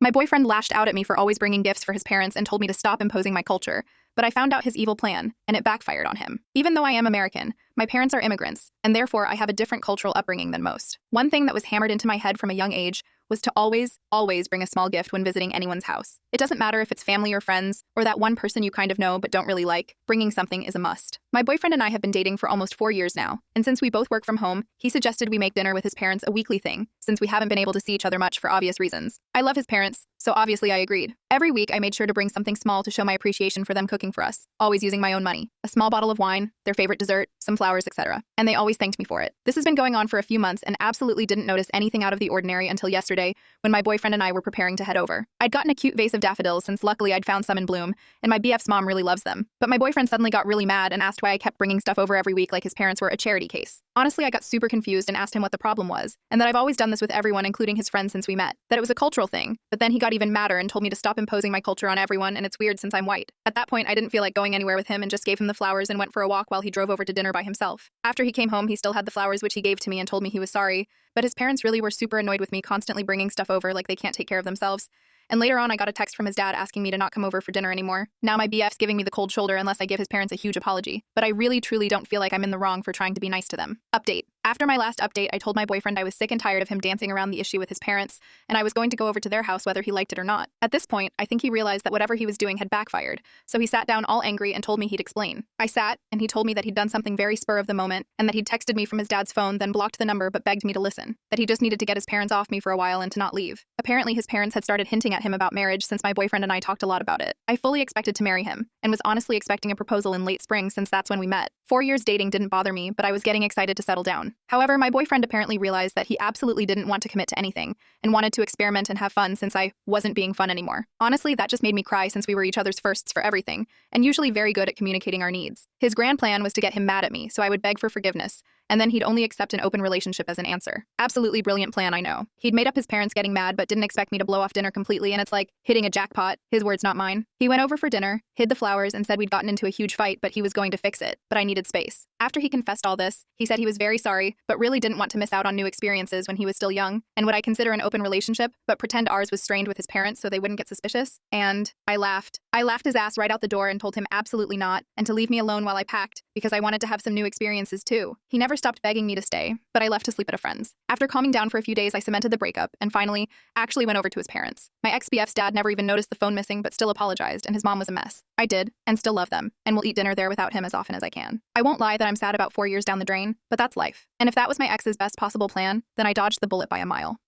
My boyfriend lashed out at me for always bringing gifts for his parents and told me to stop imposing my culture, but I found out his evil plan, and it backfired on him. Even though I am American, my parents are immigrants, and therefore I have a different cultural upbringing than most. One thing that was hammered into my head from a young age was to always bring a small gift when visiting anyone's house. It doesn't matter if it's family or friends, or that one person you kind of know but don't really like, bringing something is a must. My boyfriend and I have been dating for almost 4 years now, and since we both work from home, he suggested we make dinner with his parents a weekly thing, since we haven't been able to see each other much for obvious reasons. I love his parents, so obviously I agreed. Every week I made sure to bring something small to show my appreciation for them cooking for us, always using my own money. A small bottle of wine, their favorite dessert, some flowers, etc. And they always thanked me for it. This has been going on for a few months and absolutely didn't notice anything out of the ordinary until yesterday when my boyfriend and I were preparing to head over. I'd gotten a cute vase of daffodils since luckily I'd found some in bloom, and my BF's mom really loves them. But my boyfriend suddenly got really mad and asked why I kept bringing stuff over every week like his parents were a charity case. Honestly, I got super confused and asked him what the problem was, and that I've always done this with everyone, including his friends, since we met. That it was a cultural thing, but then he got even madder and told me to stop imposing my culture on everyone, and it's weird since I'm white. At that point, I didn't feel like going anywhere with him and just gave him the flowers and went for a walk while he drove over to dinner by himself. After he came home, he still had the flowers which he gave to me and told me he was sorry, but his parents really were super annoyed with me constantly bringing stuff over like they can't take care of themselves. And later on, I got a text from his dad asking me to not come over for dinner anymore. Now my BF's giving me the cold shoulder unless I give his parents a huge apology. But I really truly don't feel like I'm in the wrong for trying to be nice to them. Update. After my last update, I told my boyfriend I was sick and tired of him dancing around the issue with his parents, and I was going to go over to their house whether he liked it or not. At this point, I think he realized that whatever he was doing had backfired, so he sat down all angry and told me he'd explain. I sat, and he told me that he'd done something very spur of the moment, and that he'd texted me from his dad's phone, then blocked the number but begged me to listen. That he just needed to get his parents off me for a while and to not leave. Apparently his parents had started hinting at him about marriage since my boyfriend and I talked a lot about it. I fully expected to marry him, and was honestly expecting a proposal in late spring since that's when we met. 4 years dating didn't bother me, but I was getting excited to settle down. However, my boyfriend apparently realized that he absolutely didn't want to commit to anything, and wanted to experiment and have fun since I wasn't being fun anymore. Honestly, that just made me cry since we were each other's firsts for everything, and usually very good at communicating our needs. His grand plan was to get him mad at me, so I would beg for forgiveness, and then he'd only accept an open relationship as an answer. Absolutely brilliant plan, I know. He'd made up his parents getting mad but didn't expect me to blow off dinner completely, and it's like hitting a jackpot. His words, not mine. He went over for dinner, hid the flowers, and said we'd gotten into a huge fight, but he was going to fix it, but I needed space. After he confessed all this, he said he was very sorry, but really didn't want to miss out on new experiences when he was still young, and would I consider an open relationship, but pretend ours was strained with his parents so they wouldn't get suspicious? And I laughed. I laughed his ass right out the door and told him absolutely not, and to leave me alone while I packed, because I wanted to have some new experiences too. He never stopped begging me to stay, but I left to sleep at a friend's. After calming down for a few days, I cemented the breakup, and finally, actually went over to his parents. My ex-BF's dad never even noticed the phone missing, but still apologized, and his mom was a mess. I did, and still love them, and will eat dinner there without him as often as I can. I won't lie that I'm sad about 4 years down the drain, but that's life. And if that was my ex's best possible plan, then I dodged the bullet by a mile.